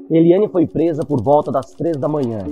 Eliane foi presa por volta das 3 da manhã.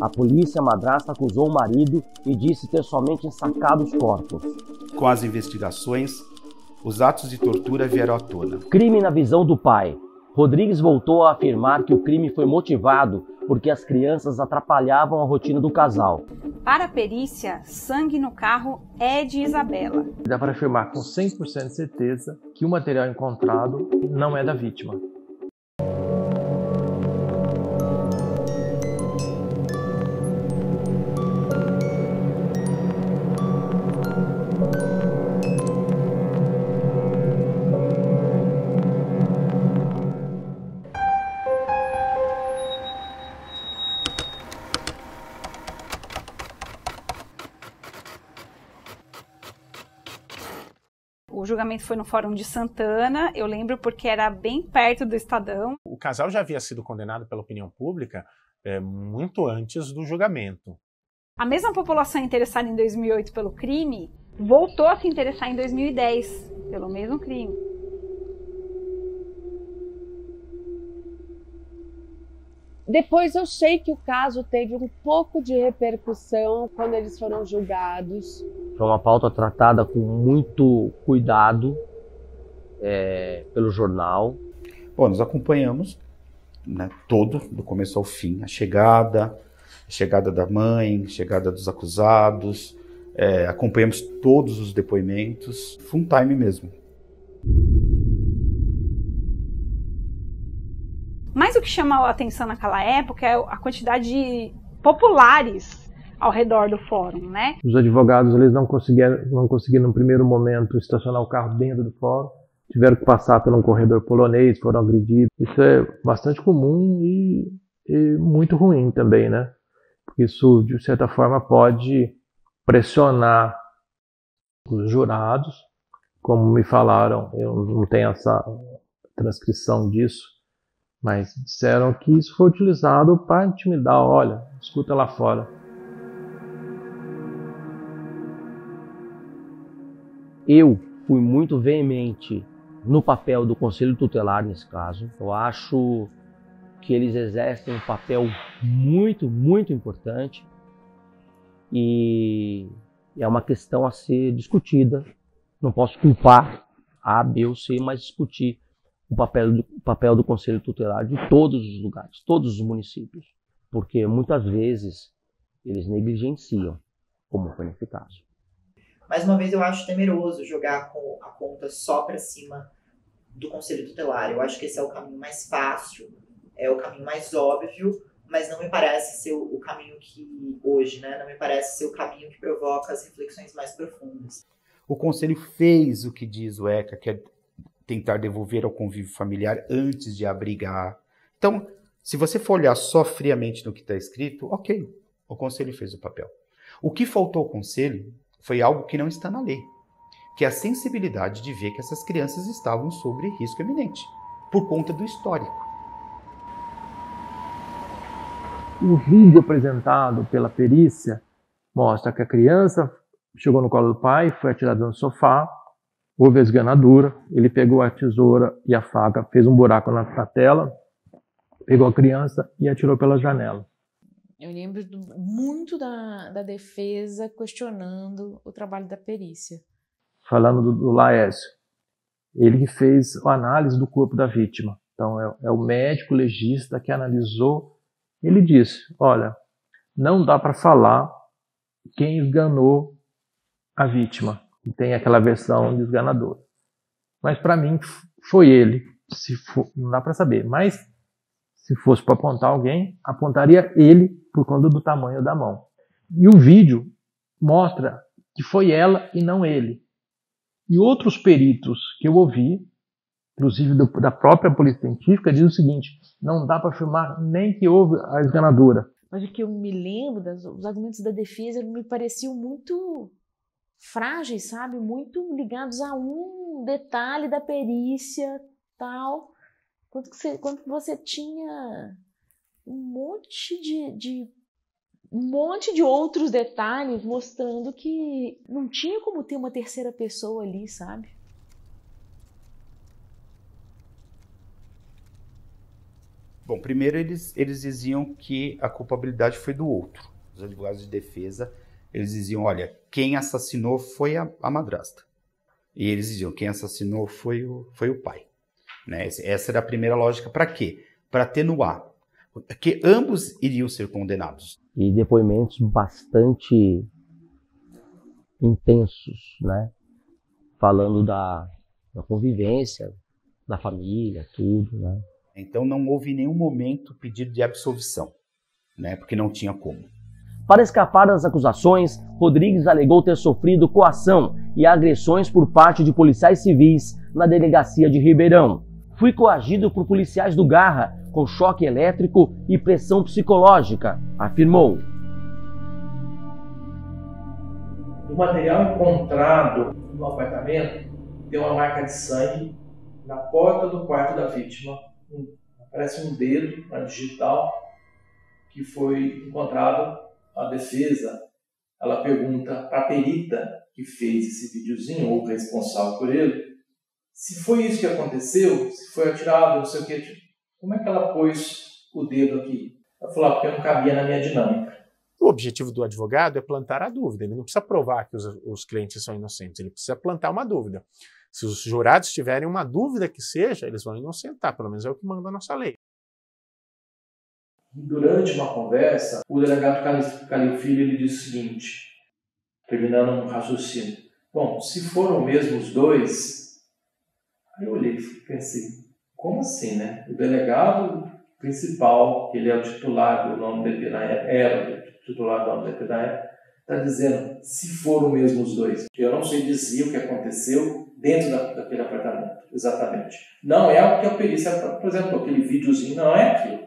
A polícia madrasta acusou o marido e disse ter somente ensacado os corpos. Com as investigações, os atos de tortura vieram à tona. Crime na visão do pai. Rodrigues voltou a afirmar que o crime foi motivado porque as crianças atrapalhavam a rotina do casal. Para a perícia, sangue no carro é de Isabela. Dá para afirmar com 100% de certeza que o material encontrado não é da vítima. O julgamento foi no Fórum de Santana, eu lembro porque era bem perto do Estadão. O casal já havia sido condenado pela opinião pública muito antes do julgamento. A mesma população interessada em 2008 pelo crime voltou a se interessar em 2010 pelo mesmo crime. Depois eu sei que o caso teve um pouco de repercussão quando eles foram julgados. Foi uma pauta tratada com muito cuidado pelo jornal. Bom, nós acompanhamos, né, todo, do começo ao fim, a chegada da mãe, a chegada dos acusados, acompanhamos todos os depoimentos, full time mesmo. Mas o que chamou a atenção naquela época é a quantidade de populares ao redor do fórum, né? Os advogados eles não conseguiram no primeiro momento estacionar o carro dentro do fórum, tiveram que passar por um corredor polonês, foram agredidos. Isso é bastante comum e muito ruim também, né? Porque isso, de certa forma, pode pressionar os jurados, como me falaram, eu não tenho essa transcrição disso, mas disseram que isso foi utilizado para intimidar, olha, escuta lá fora. Eu fui muito veemente no papel do Conselho Tutelar nesse caso. Eu acho que eles exercem um papel muito, muito importante e é uma questão a ser discutida. Não posso culpar A, B ou C, mas discutir o papel do Conselho Tutelar de todos os lugares, todos os municípios, porque muitas vezes eles negligenciam, como foi nesse caso. Mais uma vez, eu acho temeroso jogar a conta só para cima do Conselho Tutelar. Eu acho que esse é o caminho mais fácil, é o caminho mais óbvio, mas não me parece ser o caminho que hoje, né? Não me parece ser o caminho que provoca as reflexões mais profundas. O Conselho fez o que diz o ECA, que é tentar devolver ao convívio familiar antes de abrigar. Então, se você for olhar só friamente no que está escrito, ok, o Conselho fez o papel. O que faltou ao Conselho foi algo que não está na lei, que é a sensibilidade de ver que essas crianças estavam sob risco iminente, por conta do histórico. O vídeo apresentado pela perícia mostra que a criança chegou no colo do pai, foi atirada no sofá, houve a esganadura, ele pegou a tesoura e a faca, fez um buraco na tela, pegou a criança e atirou pela janela. Eu lembro muito da defesa questionando o trabalho da perícia. Falando do Laércio, ele que fez a análise do corpo da vítima. Então é o médico legista que analisou. Ele disse, olha, não dá para falar quem esganou a vítima. Tem aquela versão de esganador. Mas para mim foi ele. Não dá para saber. Mas se fosse para apontar alguém, apontaria ele por conta do tamanho da mão. E o vídeo mostra que foi ela e não ele. E outros peritos que eu ouvi, inclusive da própria polícia científica, diz o seguinte, não dá para afirmar nem que houve a esganadura. Mas o que eu me lembro, os argumentos da defesa me pareciam muito frágeis, sabe? Muito ligados a um detalhe da perícia, tal. Quando você tinha um monte de outros detalhes mostrando que não tinha como ter uma terceira pessoa ali, sabe? Bom, primeiro eles diziam que a culpabilidade foi do outro. Os advogados de defesa, eles diziam, olha, quem assassinou foi a madrasta. E eles diziam, quem assassinou foi o pai. Né? Essa era a primeira lógica. Para quê? Para atenuar. Porque ambos iriam ser condenados. E depoimentos bastante intensos, né? Falando da convivência, da família, tudo, né? Então não houve em nenhum momento pedido de absolvição, né? Porque não tinha como. Para escapar das acusações, Rodrigues alegou ter sofrido coação e agressões por parte de policiais civis na delegacia de Ribeirão. Fui coagido por policiais do Garra com choque elétrico e pressão psicológica, afirmou. O material encontrado no apartamento tem uma marca de sangue na porta do quarto da vítima. Parece um dedo, uma digital, que foi encontrado. A defesa, ela pergunta para a perita que fez esse videozinho, ou responsável por ele, se foi isso que aconteceu, se foi atirado, não sei o que, como é que ela pôs o dedo aqui? Ela falou, porque não cabia na minha dinâmica. O objetivo do advogado é plantar a dúvida. Ele não precisa provar que os clientes são inocentes, ele precisa plantar uma dúvida. Se os jurados tiverem uma dúvida que seja, eles vão inocentar, pelo menos é o que manda a nossa lei. Durante uma conversa, o delegado Calil Filho ele disse o seguinte, terminando um raciocínio. Bom, se foram mesmo os dois, aí eu olhei e pensei, como assim, né? O delegado principal, que ele é o titular do nome do DP na época, era o titular do nome do DP na época, está dizendo, se foram mesmo os dois. Eu não sei dizer o que aconteceu dentro daquele apartamento, exatamente. Não é o que a perícia apresentou, aquele videozinho não é aquilo.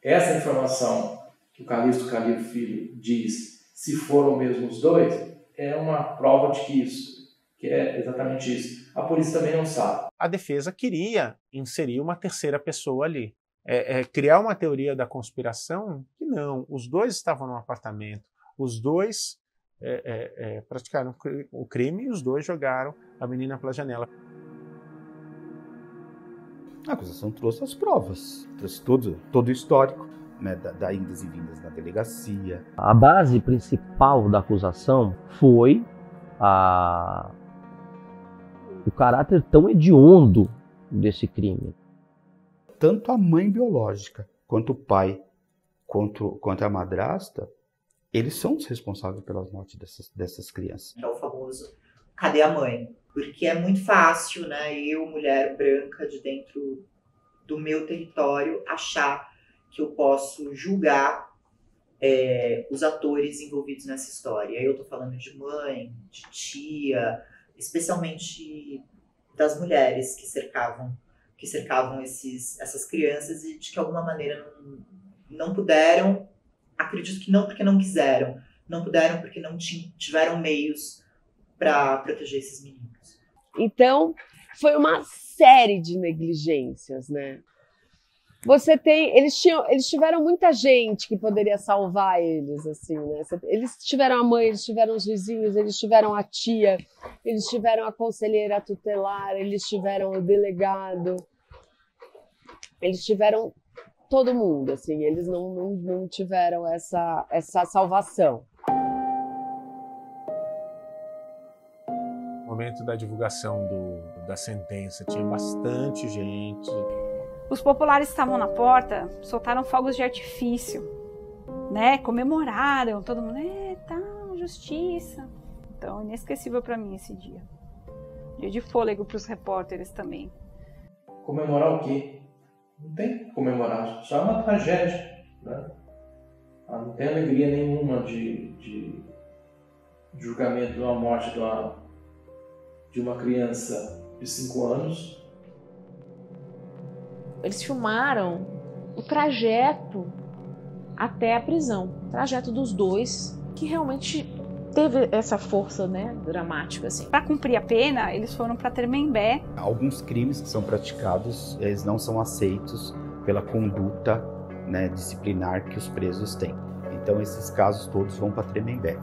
Essa informação que o Calixto Calil Filho diz, se foram mesmo os dois, é uma prova de que é exatamente isso. A polícia também não sabe. A defesa queria inserir uma terceira pessoa ali. Criar uma teoria da conspiração que não. Os dois estavam no apartamento, os dois praticaram o crime e os dois jogaram a menina pela janela. A acusação trouxe as provas, trouxe todo o histórico, né, da indas e vindas na delegacia. A base principal da acusação foi o caráter tão hediondo desse crime. Tanto a mãe biológica, quanto o pai, quanto a madrasta, eles são os responsáveis pelas mortes dessas crianças. É o famoso, cadê a mãe? Porque é muito fácil, né, eu, mulher branca de dentro do meu território, achar que eu posso julgar os atores envolvidos nessa história. Aí eu tô falando de mãe, de tia, especialmente das mulheres que cercavam essas crianças e de que, alguma maneira, não puderam, acredito que não porque não quiseram, não puderam porque não tiveram meios para proteger esses meninos. Então, foi uma série de negligências, né? Eles tiveram muita gente que poderia salvar eles, assim, né? Eles tiveram a mãe, eles tiveram os vizinhos, eles tiveram a tia, eles tiveram a conselheira tutelar, eles tiveram o delegado, eles tiveram todo mundo, assim, eles não tiveram essa salvação. No momento da divulgação da sentença, tinha bastante gente. Os populares estavam na porta, soltaram fogos de artifício, né? Comemoraram, todo mundo, justiça. Então, inesquecível para mim esse dia. Dia de fôlego para os repórteres também. Comemorar o quê? Não tem que comemorar, só é uma tragédia, né? Não tem alegria nenhuma de julgamento de uma morte de uma criança de 5 anos. Eles filmaram o trajeto até a prisão. O trajeto dos dois, que realmente teve essa força, né, dramática, assim. Para cumprir a pena, eles foram para Tremembé. Alguns crimes que são praticados, eles não são aceitos pela conduta, né, disciplinar que os presos têm. Então esses casos todos vão para Tremembé.